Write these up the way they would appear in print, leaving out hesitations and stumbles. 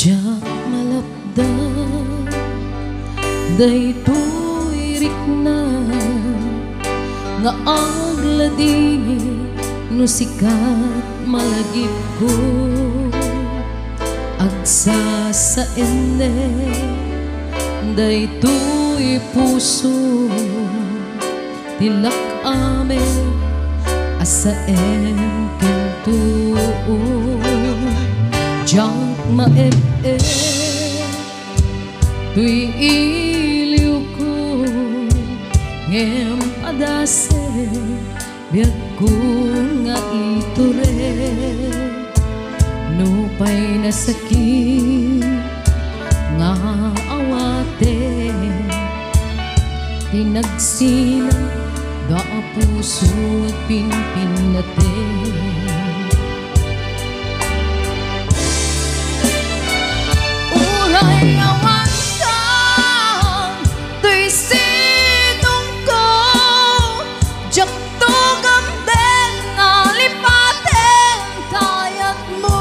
Diyak malapdan daytoy rikna nga agladini no sikat malagip ko agsa sa ende daytoy puso tilak ame asa kentuo diyak maep-e tuy iliw ko ngem adase biag ko nga iture nupay na sakit nga awate tinagsina da puso at pinpinate uray awan kang tuy sinong ko jak to gamden na lipaten kayat mo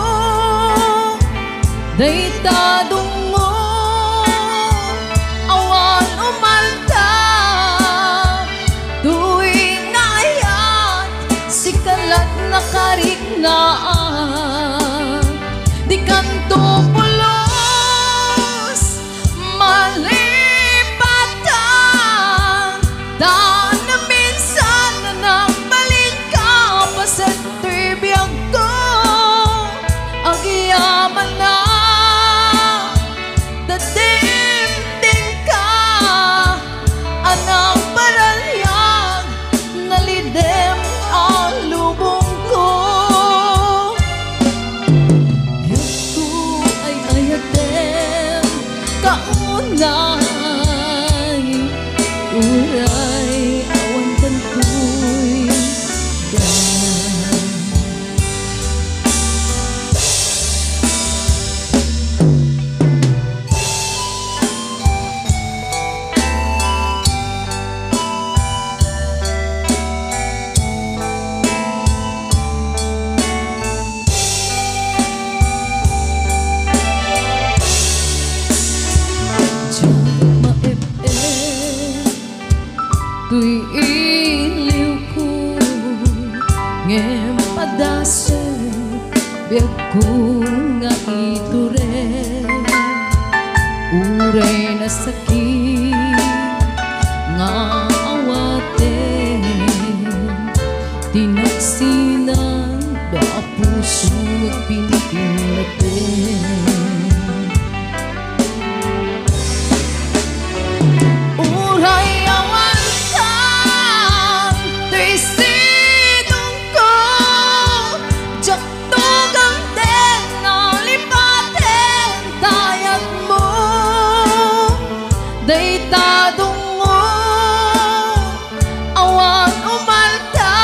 daytadong mo awan umalta tuwing ngayat sikalat na kariknaan di kanto pulos malipatan daan na minsan na nagbalik ka pa sa tribiyag ko agiyaman na dadimding ka anang paralyag nalidem ang lubong ko yun ko ay ayatem kaunay uray awan tantoy dan tuy iliw ko ngem padase biag ko nga iture uray na sakit nga awate tinagsinan da puso at pinipinate uray awan kang tuy sinong ko jak to gamden na lipaten tayat mo daytadong mo awan umalta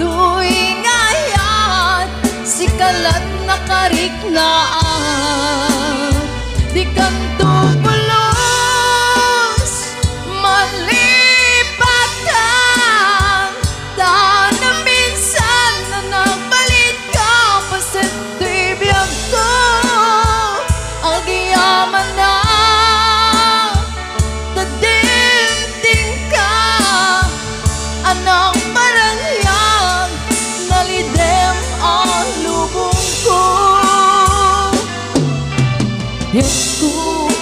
tuwing ngayat sikalat na kariknaan di kanto pulos malipatan daan na minsan na nagbalik ka pa sa tribiyag ko agiyaman na dadimding ka anang paralyag nalidem ang lubong ko yun ko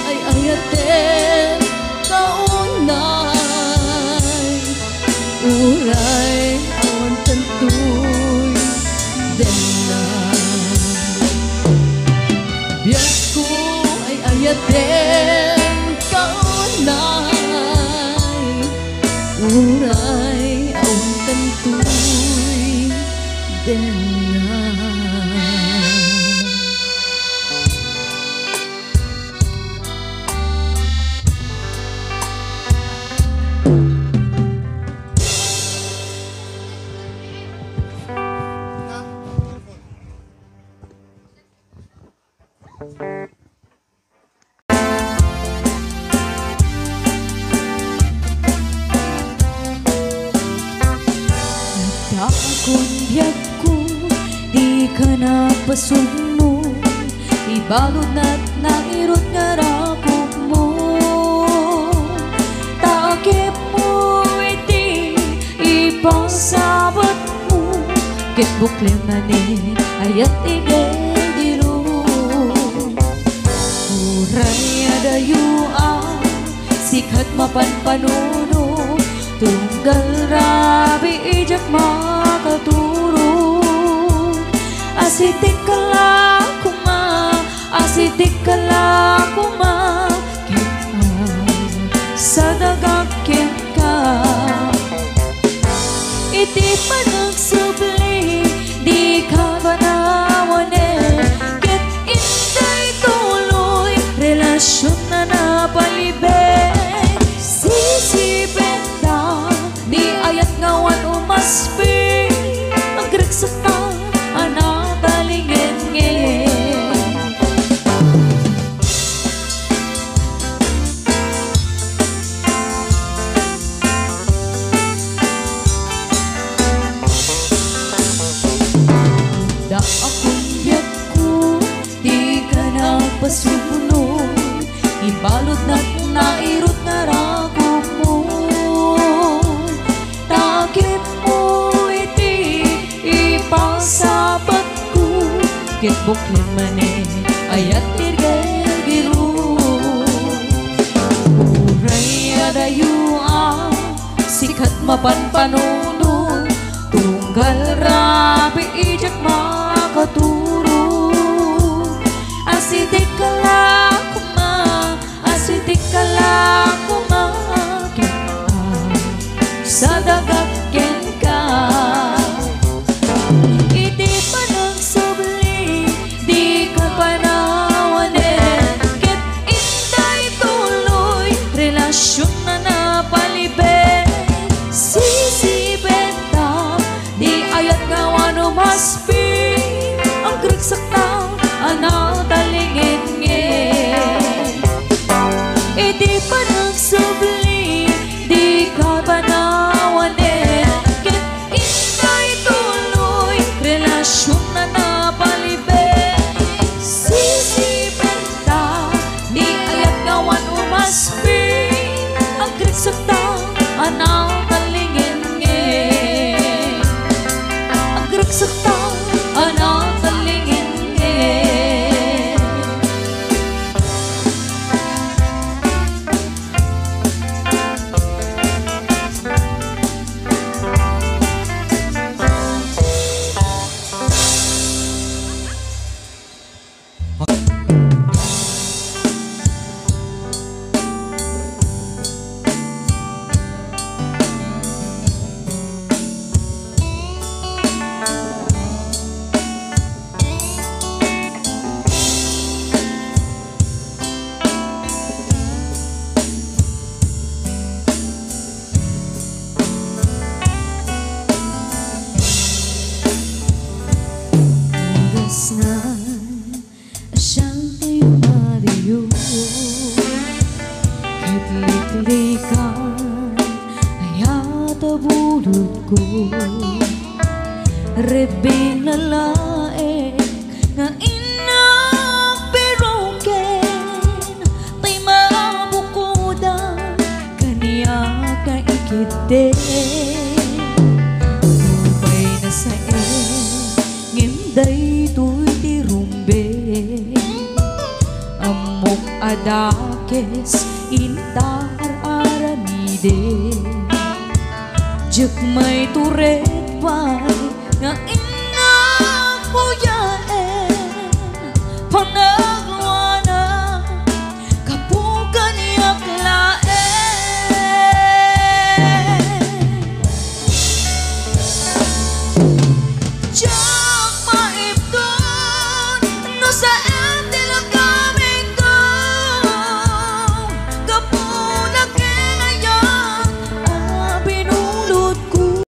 ay ayaten kaunay uray awan tantoy denan biag ko ay ayaten kaunay uray awan tantoy denan Akong biag ko, di ka na pasunod, Ibalod na't nairot nga rakop mo. Takip mo iti ipasabot mo. Kit buklim na ni ayat igediro. Uray adayuan sikat mapanpanuno. Tunggal rabi ijak makaturo. Asitik kala kuma, asitik kala kuma. Kita sa dagakin ka. Iti panagsubli, di ka banawanin. Ket inday tuloy, relasyon na napalibig. Sisipin na, di ayat ngawan umaspi. Ang greksata, anak balingin-ngin. Da akong biyak ko, di ka na pasunod. Ibalot na't nairot na rakop mo. Takip mo iti ipasabat ko. Kit buklim mani ayat tirgero. Uray adayuan sikat mapanpanuno. Tunggal rabi ijak makaturo. Asitik kala kuma, asitik kala kuma. Kita sa dagakin ka. Iti panagsubli, di ka panawanin. Ket inday tuloy, relasyon na napalibig. Sisipin ta, di ayat ngawan umaspi. Ang greksata, anak talingin-ngin. Iti panagsubli, di ka banawanin. Ket inday tuloy, relasyon na napalibig. Sisipin ta, di ayat ngawan umaspi. Ang greksata, anak talingin-ngin. Ang greksata, anak talingin-ngin. Asciante Mario, kitlik-likan ayat bulod ko. Rebing na laeng nga inak perongken. Tay mabukudan kaniya ka ikite. Tupay na sa ngimday tuy tirumbe. Amok adakes intar aramide. Jek may turet pay nga inak puyaen. Panagluana kapukan yak laen.